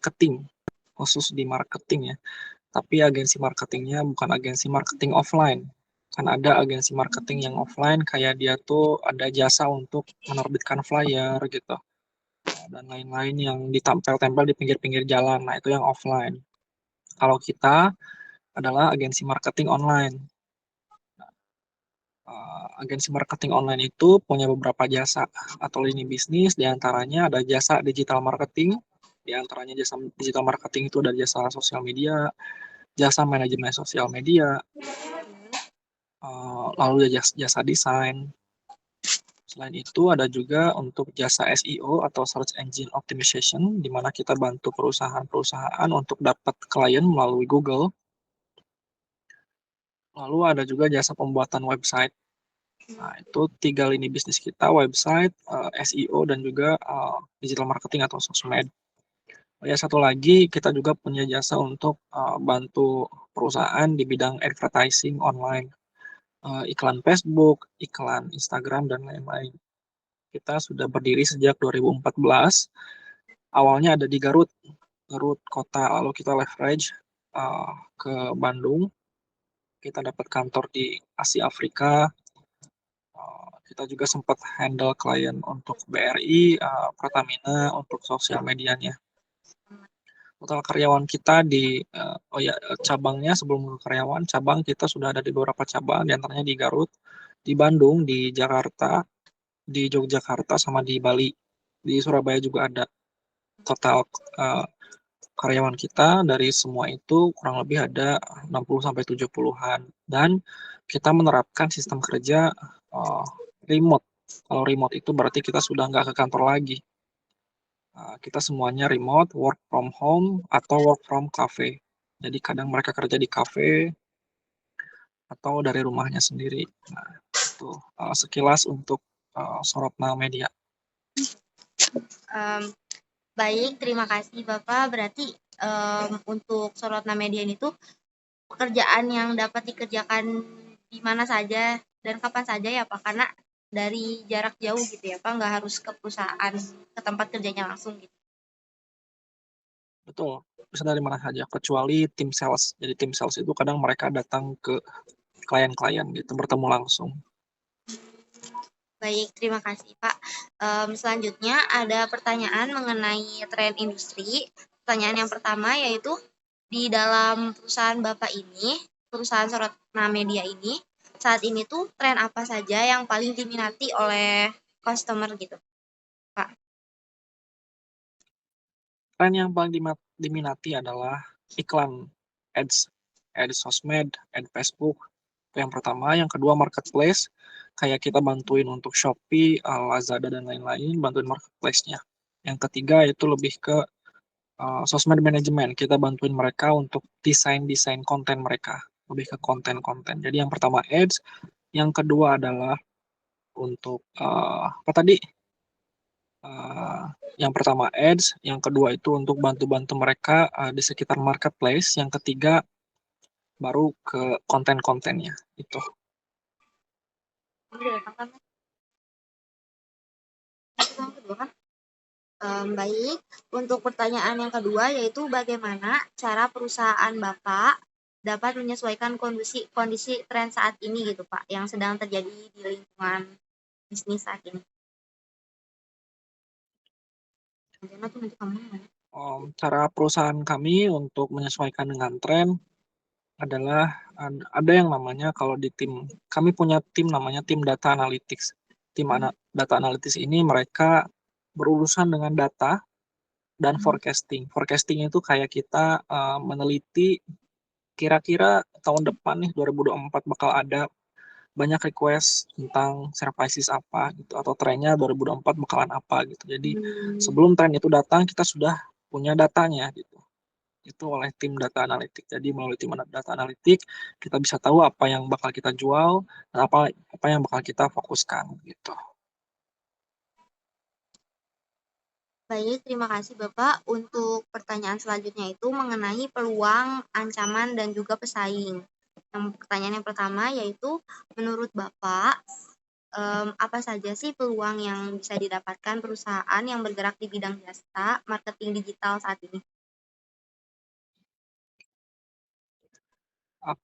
marketing, khusus di marketing ya. Tapi agensi marketingnya bukan agensi marketing offline. Kan ada agensi marketing yang offline kayak dia tuh ada jasa untuk menerbitkan flyer gitu. Dan lain-lain yang ditempel-tempel di pinggir-pinggir jalan. Nah, itu yang offline. Kalau kita adalah agensi marketing online. Agensi marketing online itu punya beberapa jasa atau lini bisnis, diantaranya ada jasa digital marketing, diantaranya jasa digital marketing itu ada jasa sosial media, jasa manajemen sosial media, lalu ada jasa desain. Selain itu ada juga untuk jasa SEO atau Search Engine Optimization, di mana kita bantu perusahaan-perusahaan untuk dapat klien melalui Google. Lalu ada juga jasa pembuatan website. Nah, itu 3 lini bisnis kita, website, SEO, dan juga digital marketing atau sosmed. Ya, satu lagi, kita juga punya jasa untuk bantu perusahaan di bidang advertising online, iklan Facebook, iklan Instagram, dan lain-lain. Kita sudah berdiri sejak 2014, awalnya ada di Garut kota, lalu kita leverage ke Bandung, kita dapat kantor di Asia Afrika. Kita juga sempat handle klien untuk BRI, Pertamina untuk sosial medianya. Total karyawan kita di cabangnya, sebelum ke karyawan, cabang kita sudah ada di beberapa cabang, diantaranya di Garut, di Bandung, di Jakarta, di Yogyakarta, sama di Bali. Di Surabaya juga ada. Total karyawan kita dari semua itu kurang lebih ada 60-70-an. Dan kita menerapkan sistem kerja remote. Kalau remote itu berarti kita sudah nggak ke kantor lagi. Kita semuanya remote, work from home, atau work from cafe. Jadi kadang mereka kerja di cafe, atau dari rumahnya sendiri. Nah, itu sekilas untuk Sorotna Media. Baik, terima kasih Bapak. Berarti untuk Sorotna Media ini tuh pekerjaan yang dapat dikerjakan di mana saja dan kapan saja ya Pak, karena dari jarak jauh gitu ya Pak, nggak harus ke perusahaan, ke tempat kerjanya langsung gitu. Betul, bisa dari mana saja, kecuali tim sales. Jadi tim sales itu kadang mereka datang ke klien-klien gitu, bertemu langsung. Baik, terima kasih Pak. Selanjutnya ada pertanyaan mengenai tren industri. Pertanyaan yang pertama yaitu, di dalam perusahaan Bapak ini, perusahaan Sorotna Media ini, saat ini tuh tren apa saja yang paling diminati oleh customer gitu, Pak? Tren yang paling diminati adalah iklan, ads sosmed, ads Facebook. Itu yang pertama. Yang kedua, marketplace. Kayak kita bantuin untuk Shopee, Lazada, dan lain-lain, bantuin marketplace-nya. Yang ketiga itu lebih ke sosmed management. Kita bantuin mereka untuk desain konten mereka. Lebih ke konten-konten. Jadi yang pertama ads, yang kedua adalah untuk apa tadi? Yang pertama ads, yang kedua itu untuk bantu-bantu mereka di sekitar marketplace, yang ketiga baru ke konten-kontennya itu. Baik, untuk pertanyaan yang kedua yaitu bagaimana cara perusahaan Bapak dapat menyesuaikan kondisi tren saat ini gitu Pak, yang sedang terjadi di lingkungan bisnis saat ini. Cara perusahaan kami untuk menyesuaikan dengan tren adalah ada yang namanya, kalau di tim kami punya tim namanya tim data analytics. Tim data analytics ini mereka berurusan dengan data dan forecasting. Forecasting itu kayak kita meneliti kira-kira tahun depan nih 2024 bakal ada banyak request tentang services apa gitu, atau trennya 2024 bakalan apa gitu. Jadi sebelum tren itu datang kita sudah punya datanya gitu. Itu oleh tim data analitik. Jadi melalui tim data analitik kita bisa tahu apa yang bakal kita jual dan apa yang bakal kita fokuskan gitu. Baik, terima kasih Bapak. Untuk pertanyaan selanjutnya itu mengenai peluang, ancaman, dan juga pesaing. Pertanyaan yang pertama yaitu, menurut Bapak, apa saja sih peluang yang bisa didapatkan perusahaan yang bergerak di bidang jasa marketing digital saat ini?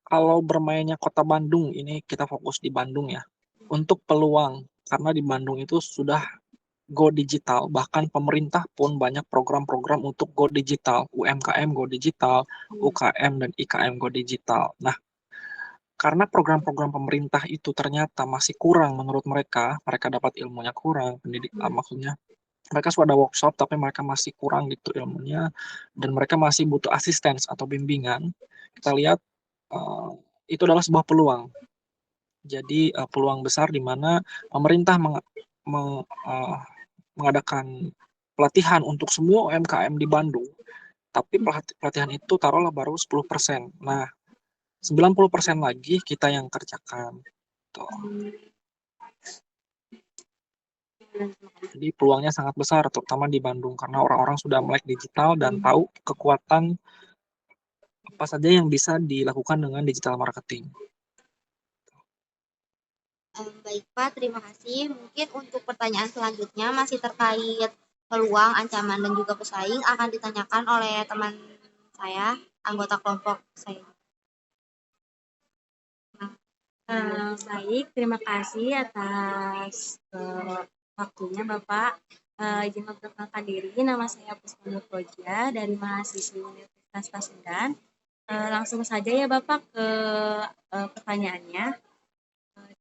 Kalau bermainnya Kota Bandung, ini kita fokus di Bandung ya. Untuk peluang, karena di Bandung itu sudah go digital, bahkan pemerintah pun banyak program-program untuk go digital, UMKM go digital, UKM dan IKM go digital. Nah, karena program-program pemerintah itu ternyata masih kurang menurut mereka, mereka dapat ilmunya kurang, maksudnya mereka sudah ada workshop tapi mereka masih kurang gitu ilmunya dan mereka masih butuh asisten atau bimbingan. Kita lihat itu adalah sebuah peluang. Jadi peluang besar di mana pemerintah mengadakan pelatihan untuk semua UMKM di Bandung, tapi pelatihan itu taruhlah baru 10%. Nah, 90% lagi kita yang kerjakan. Tuh. Jadi peluangnya sangat besar, terutama di Bandung, karena orang-orang sudah melek digital dan tahu kekuatan apa saja yang bisa dilakukan dengan digital marketing. Baik Pak, terima kasih. Mungkin untuk pertanyaan selanjutnya masih terkait peluang, ancaman, dan juga pesaing akan ditanyakan oleh teman saya, anggota kelompok saya. Baik, terima kasih atas waktunya Bapak. Izin memperkenalkan diri, nama saya Puspa Nurkoja dari mahasiswi Universitas Pasundan. Langsung saja ya Bapak ke pertanyaannya.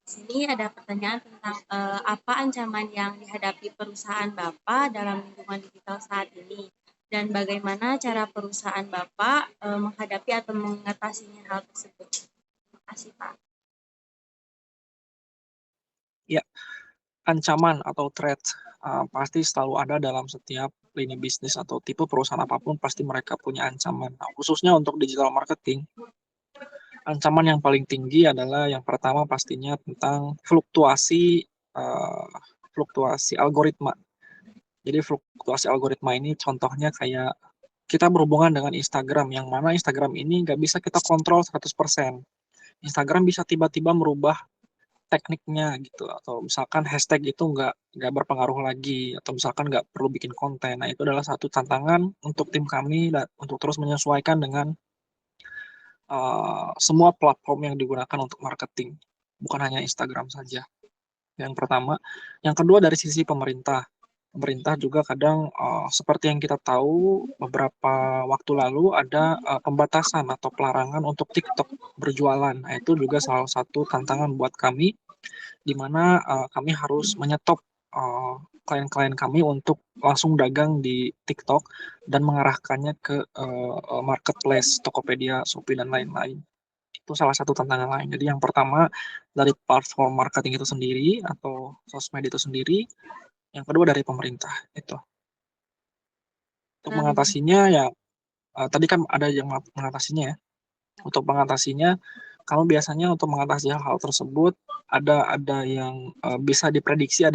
Di sini ada pertanyaan tentang apa ancaman yang dihadapi perusahaan Bapak dalam lingkungan digital saat ini dan bagaimana cara perusahaan Bapak menghadapi atau mengatasinya hal tersebut. Terima kasih Pak. Ya, ancaman atau threat pasti selalu ada dalam setiap lini bisnis atau tipe perusahaan apapun, pasti mereka punya ancaman. Nah, khususnya untuk digital marketing, ancaman yang paling tinggi adalah yang pertama pastinya tentang fluktuasi algoritma. Jadi fluktuasi algoritma ini contohnya kayak kita berhubungan dengan Instagram, yang mana Instagram ini nggak bisa kita kontrol 100%. Instagram bisa tiba-tiba merubah tekniknya gitu, atau misalkan hashtag itu nggak berpengaruh lagi, atau misalkan nggak perlu bikin konten. Nah, itu adalah satu tantangan untuk tim kami dan untuk terus menyesuaikan dengan semua platform yang digunakan untuk marketing, bukan hanya Instagram saja. Yang pertama, yang kedua dari sisi pemerintah. Pemerintah juga kadang seperti yang kita tahu beberapa waktu lalu ada pembatasan atau pelarangan untuk TikTok berjualan. Nah, itu juga salah satu tantangan buat kami, di mana kami harus menyetop klien-klien kami untuk langsung dagang di TikTok dan mengarahkannya ke marketplace, Tokopedia, Shopee, dan lain-lain. Itu salah satu tantangan lain. Jadi yang pertama dari platform marketing itu sendiri atau sosmed itu sendiri, yang kedua dari pemerintah itu. Untuk mengatasinya ya tadi kan ada yang mengatasinya ya. Untuk mengatasinya, kalau biasanya untuk mengatasi hal tersebut ada yang bisa diprediksi, ada